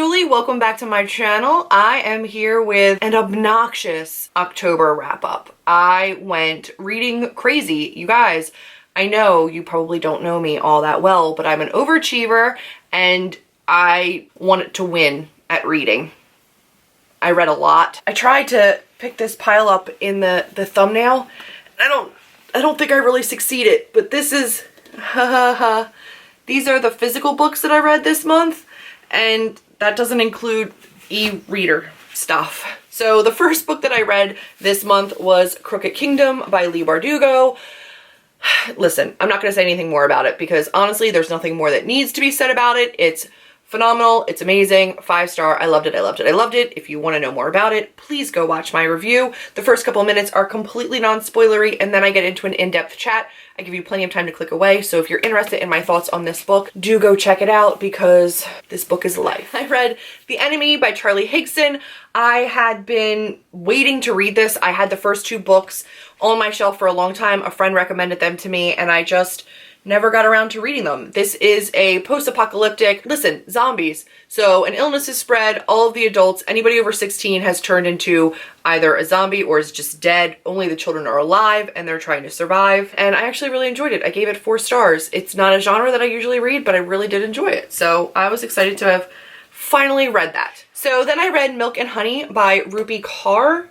Julie, welcome back to my channel. I am here with an obnoxious October wrap-up. I went reading crazy. You guys, I know you probably don't know me all that well, but I'm an overachiever and I wanted to win at reading. I read a lot. I tried to pick this pile up in the thumbnail. I don't think I really succeeded, but this is, these are the physical books that I read this month, and that doesn't include e-reader stuff. So the first book that I read this month was Crooked Kingdom by Leigh Bardugo. Listen, I'm not going to say anything more about it because honestly, there's nothing more that needs to be said about it. It's phenomenal. It's amazing. 5-star. I loved it. I loved it. I loved it. If you want to know more about it, please go watch my review. The first couple of minutes are completely non-spoilery, and then I get into an in-depth chat. I give you plenty of time to click away. So if you're interested in my thoughts on this book, do go check it out because this book is life. I read The Enemy by Charlie Higson. I had been waiting to read this. I had the first 2 books on my shelf for a long time. A friend recommended them to me, and I just never got around to reading them. This is a post-apocalyptic, listen, zombies. So an illness is spread, all of the adults, anybody over 16 has turned into either a zombie or is just dead. Only the children are alive and they're trying to survive. And I actually really enjoyed it. I gave it 4 stars. It's not a genre that I usually read, but I really did enjoy it. So I was excited to have finally read that. So then I read Milk and Honey by Rupi Kaur.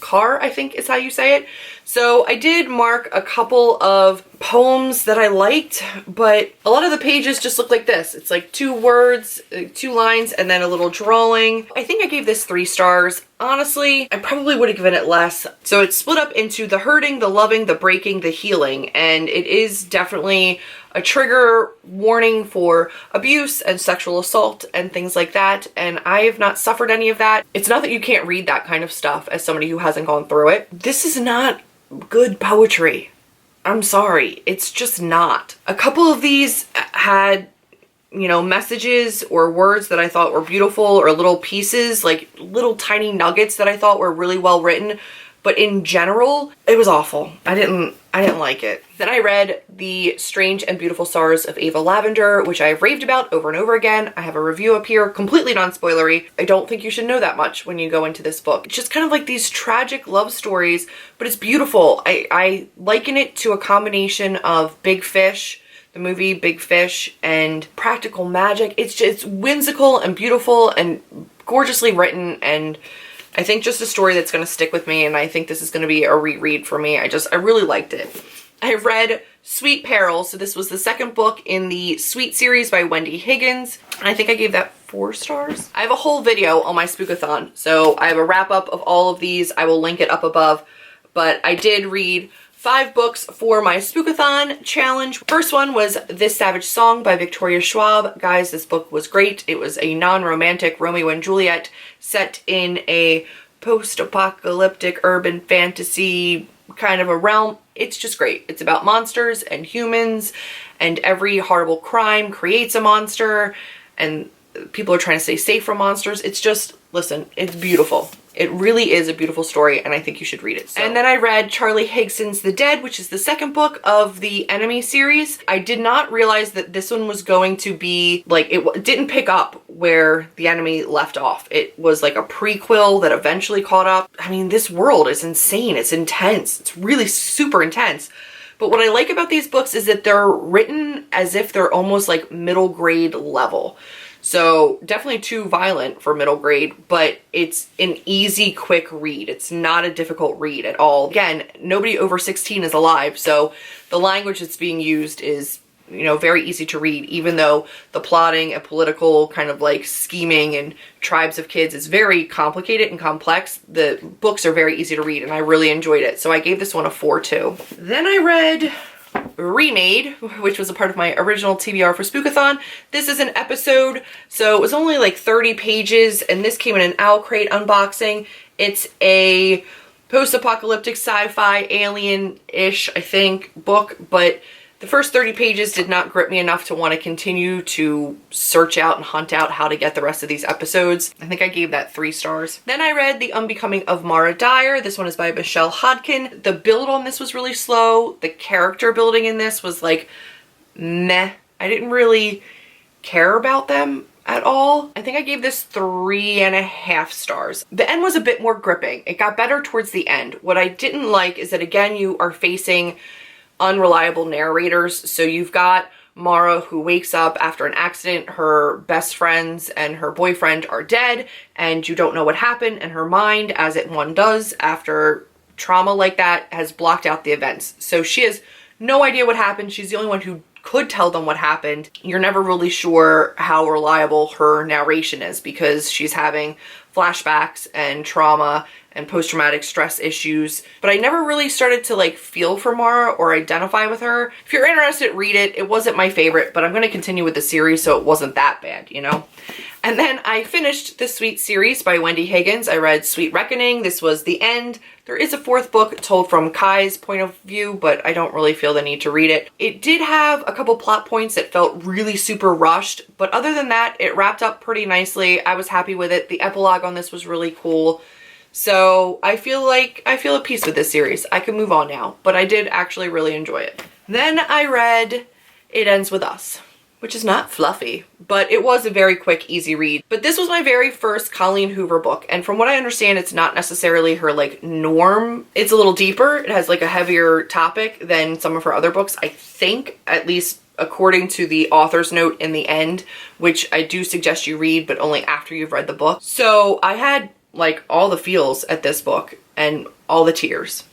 Kaur, I think is how you say it. So I did mark a couple of poems that I liked, but a lot of the pages just look like this. It's like 2 words, 2 lines, and then a little drawing. I think I gave this 3 stars. Honestly, I probably would have given it less. So it's split up into the hurting, the loving, the breaking, the healing, and it is definitely a trigger warning for abuse and sexual assault and things like that, and I have not suffered any of that. It's not that you can't read that kind of stuff as somebody who hasn't gone through it. This is not good poetry. I'm sorry, it's just not. A couple of these had, you know, messages or words that I thought were beautiful, or little pieces, like little tiny nuggets that I thought were really well written, but in general, it was awful. I didn't like it. Then I read The Strange and Beautiful Stars of Ava Lavender, which I've raved about over and over again. I have a review up here, completely non-spoilery. I don't think you should know that much when you go into this book. It's just kind of like these tragic love stories, but it's beautiful. I liken it to a combination of Big Fish, the movie Big Fish, and practical magic. It's whimsical and beautiful and gorgeously written, and I think just a story that's going to stick with me, and I think this is going to be a reread for me. I really liked it. I read Sweet Peril, so this was the second book in the Sweet series by Wendy Higgins, and I think I gave that 4 stars. I have a whole video on my Spookathon, so I have a wrap-up of all of these. I will link it up above, but I did read 5 books for my Spookathon challenge. First one was This Savage Song by Victoria Schwab. Guys, this book was great. It was a non-romantic Romeo and Juliet set in a post-apocalyptic urban fantasy kind of a realm. It's just great. It's about monsters and humans, and every horrible crime creates a monster, and people are trying to stay safe from monsters. It's just, listen, it's beautiful. It really is a beautiful story, and I think you should read it. So. And then I read Charlie Higson's The Dead, which is the second book of the Enemy series. I did not realize that this one was going to be, like, it didn't pick up where The Enemy left off. It was like a prequel that eventually caught up. I mean, this world is insane. It's intense. It's really super intense. But what I like about these books is that they're written as if they're almost like middle grade level. So definitely too violent for middle grade, but it's an easy, quick read. It's not a difficult read at all. Again, nobody over 16 is alive, so the language that's being used is, you know, very easy to read, even though the plotting and political kind of like scheming and tribes of kids is very complicated and complex. The books are very easy to read, and I really enjoyed it. So I gave this one a 4 too. Then I read Remade, which was a part of my original TBR for Spookathon. This is an episode, so it was only like 30 pages, and this came in an Owl Crate unboxing. It's a post-apocalyptic sci-fi alien-ish, I think, book, but the first 30 pages did not grip me enough to want to continue to search out and hunt out how to get the rest of these episodes. I think I gave that 3 stars. Then I read The Unbecoming of Mara Dyer. This one is by Michelle Hodkin. The build on this was really slow. The character building in this was like meh. I didn't really care about them. at all. I think I gave this 3.5 stars. The end was a bit more gripping. It got better towards the end. What I didn't like is that, again, you are facing unreliable narrators. So you've got Mara, who wakes up after an accident. Her best friends and her boyfriend are dead, and you don't know what happened, and her mind, as one does after trauma like that, has blocked out the events. So she has no idea what happened. She's the only one who could tell them what happened. You're never really sure how reliable her narration is because she's having flashbacks and trauma and post-traumatic stress issues. But I never really started to like feel for Mara or identify with her. If you're interested, read it. It wasn't my favorite, but I'm going to continue with the series, so it wasn't that bad, you know? And then I finished the Sweet series by Wendy Higgins. I read Sweet Reckoning. This was the end. There is a 4th book told from Kai's point of view, but I don't really feel the need to read it. It did have a couple plot points that felt really super rushed, but other than that, it wrapped up pretty nicely. I was happy with it. The epilogue on this was really cool. So I feel at peace with this series. I can move on now, but I did actually really enjoy it. Then I read It Ends With Us, which is not fluffy, but it was a very quick, easy read. But this was my very first Colleen Hoover book, and from what I understand, it's not necessarily her like norm. It's a little deeper. It has like a heavier topic than some of her other books, I think, at least according to the author's note in the end, which I do suggest you read, but only after you've read the book. So I had like all the feels at this book and all the tears.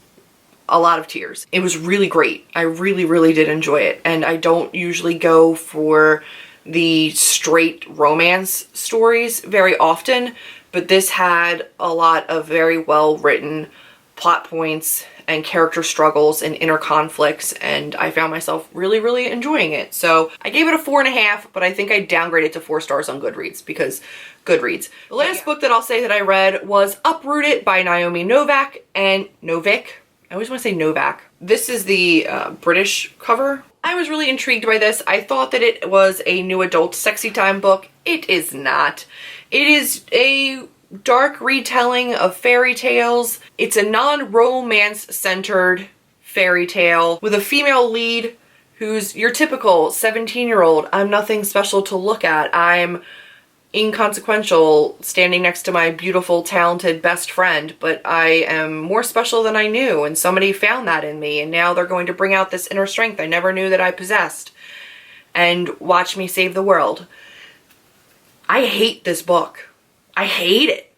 A lot of tears. It was really great. I really, really did enjoy it. And I don't usually go for the straight romance stories very often, but this had a lot of very well written plot points and character struggles and inner conflicts, and I found myself really, really enjoying it. So I gave it a 4.5, but I think I downgraded to 4 stars on Goodreads because Goodreads. The last book that I'll say that I read was Uprooted by Naomi Novik and Novik. I always want to say Novak. This is the British cover. I was really intrigued by this. I thought that it was a new adult sexy time book. It is not. It is a dark retelling of fairy tales. It's a non-romance centered fairy tale with a female lead who's your typical 17-year-old. I'm nothing special to look at. I'm inconsequential standing next to my beautiful, talented best friend, but I am more special than I knew, and somebody found that in me, and now they're going to bring out this inner strength I never knew that I possessed and watch me save the world. I hate this book. I hate it.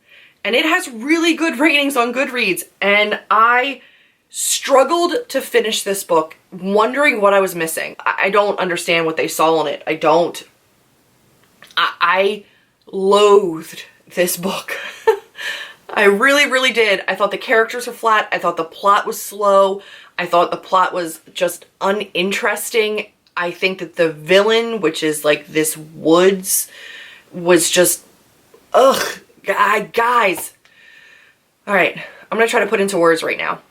And it has really good ratings on Goodreads, and I struggled to finish this book wondering what I was missing. I don't understand what they saw in it. I don't. I loathed this book. I really, really did. I thought the characters were flat. I thought the plot was slow. I thought the plot was just uninteresting. I think that the villain, which is like this Woods, was just, ugh, guys. All right, I'm gonna try to put into words right now.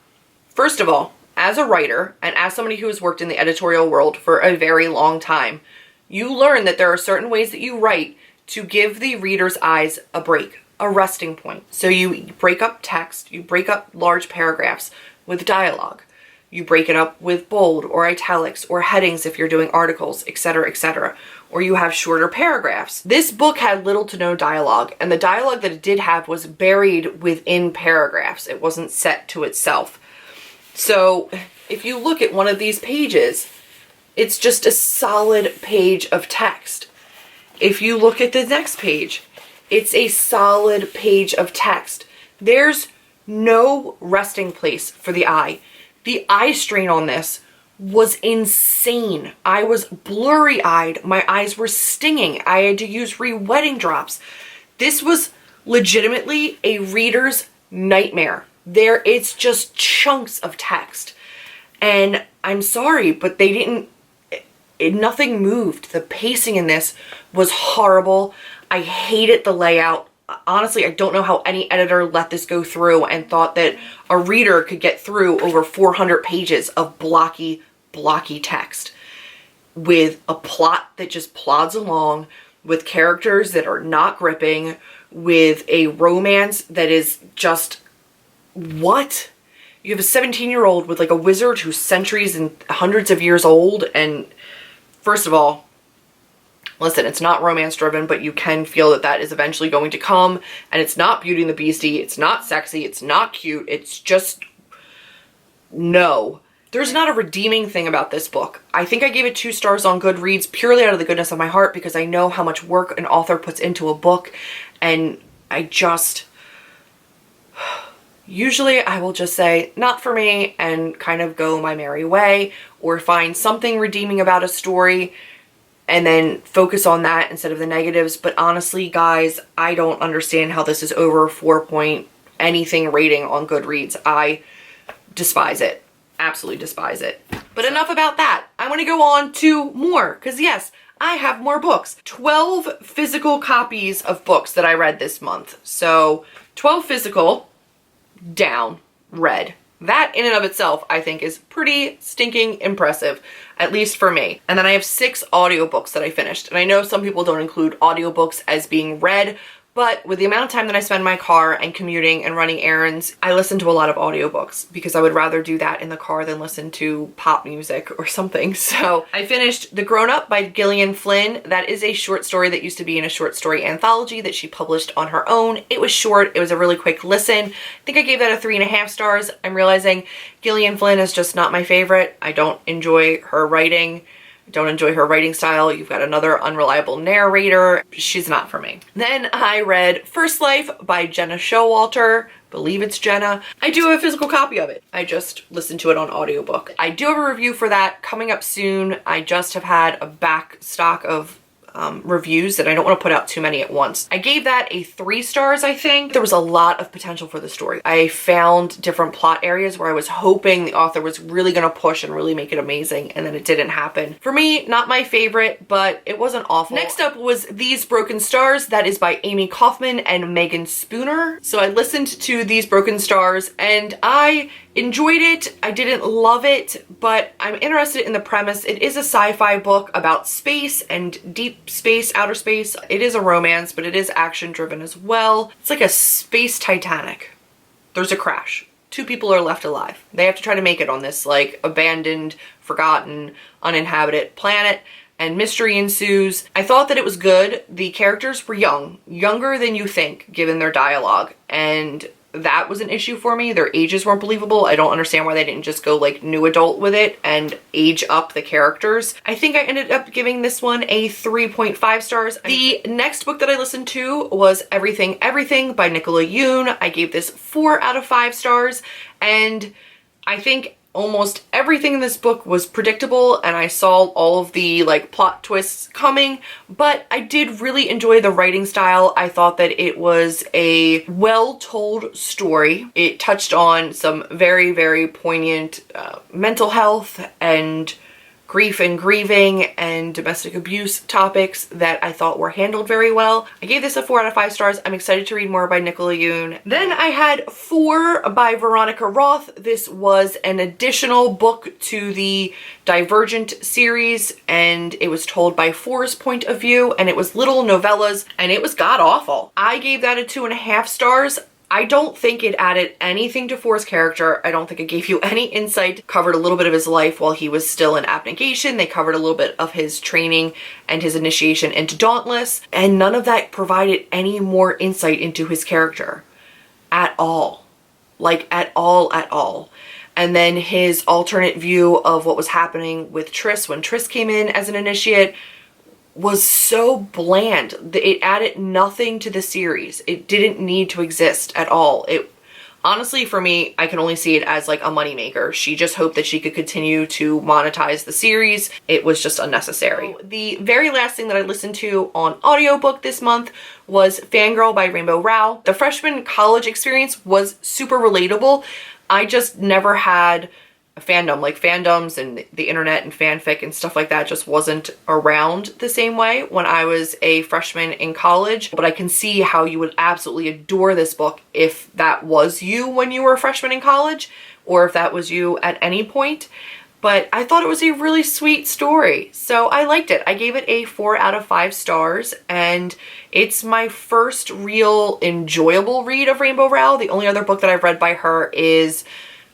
First of all, as a writer and as somebody who has worked in the editorial world for a very long time, you learn that there are certain ways that you write to give the reader's eyes a break, a resting point. So you break up text, you break up large paragraphs with dialogue. You break it up with bold or italics or headings if you're doing articles, etc., etc. Or you have shorter paragraphs. This book had little to no dialogue, and the dialogue that it did have was buried within paragraphs. It wasn't set to itself. So if you look at one of these pages, it's just a solid page of text. If you look at the next page, it's a solid page of text. There's no resting place for the eye. The eye strain on this was insane. I was blurry-eyed. My eyes were stinging. I had to use re-wetting drops. This was legitimately a reader's nightmare. It's just chunks of text. And I'm sorry, but they didn't, nothing moved. The pacing in this was horrible. I hated the layout. Honestly, I don't know how any editor let this go through and thought that a reader could get through over 400 pages of blocky text with a plot that just plods along, with characters that are not gripping, with a romance that is just, what? You have a 17-year-old with like a wizard who's centuries and hundreds of years old, and first of all, Listen, it's not romance driven, but you can feel that that is eventually going to come, and it's not Beauty and the Beastie, it's not sexy, it's not cute, it's just no. There's not a redeeming thing about this book. I think I gave it 2 stars on Goodreads purely out of the goodness of my heart because I know how much work an author puts into a book, and I just... Usually I will just say, not for me, and kind of go my merry way, or find something redeeming about a story and then focus on that instead of the negatives. But honestly, guys, I don't understand how this is over 4 point anything rating on Goodreads. I despise it. Absolutely despise it. But enough about that. I want to go on to more, because yes, I have more books. 12 physical copies of books that I read this month. So 12 physical, down, read. That in and of itself, I think, is pretty stinking impressive, at least for me. And then I have 6 audiobooks that I finished. And I know some people don't include audiobooks as being read, but with the amount of time that I spend in my car and commuting and running errands, I listen to a lot of audiobooks because I would rather do that in the car than listen to pop music or something. So I finished The Grown Up by Gillian Flynn. That is a short story that used to be in a short story anthology that she published on her own. It was short. It was a really quick listen. I think I gave that a 3.5 stars. I'm realizing Gillian Flynn is just not my favorite. I don't enjoy her writing. Don't enjoy her writing style. You've got another unreliable narrator. She's not for me. Then I read First Life by Jenna Showalter. Believe it's Jenna. I do have a physical copy of it. I just listened to it on audiobook. I do have a review for that coming up soon. I just have had a back stock of reviews that I don't want to put out too many at once. I gave that a 3 stars, I think. There was a lot of potential for the story. I found different plot areas where I was hoping the author was really going to push and really make it amazing, and then it didn't happen. For me, not my favorite, but it wasn't awful. Next up was These Broken Stars. That is by Amy Kaufman and Megan Spooner. So I listened to These Broken Stars and I enjoyed it. I didn't love it, but I'm interested in the premise. It is a sci-fi book about space and deep space, outer space. It is a romance, but it is action driven as well. It's like a space Titanic. There's a crash. 2 people are left alive. They have to try to make it on this like abandoned, forgotten, uninhabited planet, and mystery ensues. I thought that it was good. The characters were young, younger than you think given their dialogue, and that was an issue for me. Their ages weren't believable. I don't understand why they didn't just go like new adult with it and age up the characters. I think I ended up giving this one a 3.5 stars. The next book that I listened to was Everything Everything by Nicola Yoon. I gave this 4 out of 5 stars, and I think almost everything in this book was predictable, and I saw all of the like plot twists coming, but I did really enjoy the writing style. I thought that it was a well-told story. It touched on some very, very poignant mental health and grief and grieving and domestic abuse topics that I thought were handled very well. I gave this a 4 out of 5 stars. I'm excited to read more by Nicola Yoon. Then I had 4 by Veronica Roth. This was an additional book to the Divergent series, and it was told by 4's point of view, and it was little novellas, and it was god-awful. I gave that a 2.5 stars. I don't think it added anything to 4's character. I don't think it gave you any insight. Covered a little bit of his life while he was still in abnegation. They covered a little bit of his training and his initiation into Dauntless, and none of that provided any more insight into his character at all. Like at all. And then his alternate view of what was happening with Triss when Triss came in as an initiate was so bland. It added nothing to the series. It didn't need to exist at all. It honestly, for me, I can only see it as like a moneymaker. She just hoped that she could continue to monetize the series. It was just unnecessary. So the very last thing that I listened to on audiobook this month was Fangirl by Rainbow Rowell. The freshman college experience was super relatable. I just never had a fandom. Like fandoms and the internet and fanfic and stuff like that just wasn't around the same way when I was a freshman in college. But I can see how you would absolutely adore this book if that was you when you were a freshman in college, or if that was you at any point. But I thought it was a really sweet story, so I liked it. I gave it a 4 out of 5 stars, and it's my first real enjoyable read of Rainbow Rowell. The only other book that I've read by her is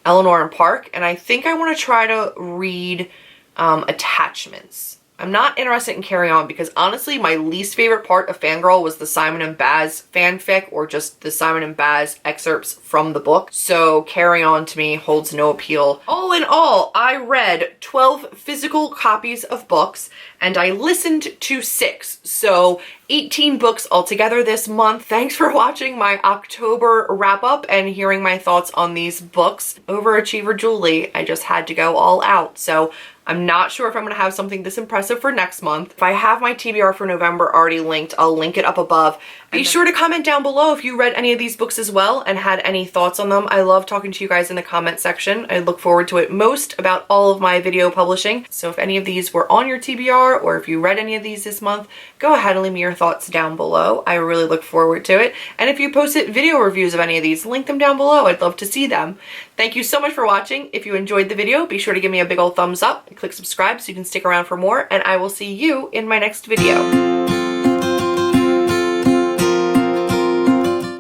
Eleanor and Park, and I think I want to try to read Attachments. I'm not interested in Carry On because honestly, my least favorite part of Fangirl was the Simon and Baz fanfic or just the Simon and Baz excerpts from the book. So Carry On to me holds no appeal. All in all, I read 12 physical copies of books and I listened to 6. So 18 books altogether this month. Thanks for watching my October wrap up and hearing my thoughts on these books. Overachiever Julie, I just had to go all out. So I'm not sure if I'm going to have something this impressive for next month. If I have my TBR for November already linked, I'll link it up above. Be sure to comment down below if you read any of these books as well and had any thoughts on them. I love talking to you guys in the comment section. I look forward to it most about all of my video publishing. So if any of these were on your TBR or if you read any of these this month, go ahead and leave me your thoughts down below. I really look forward to it. And if you posted video reviews of any of these, link them down below. I'd love to see them. Thank you so much for watching. If you enjoyed the video, be sure to give me a big old thumbs up and click subscribe so you can stick around for more, and I will see you in my next video.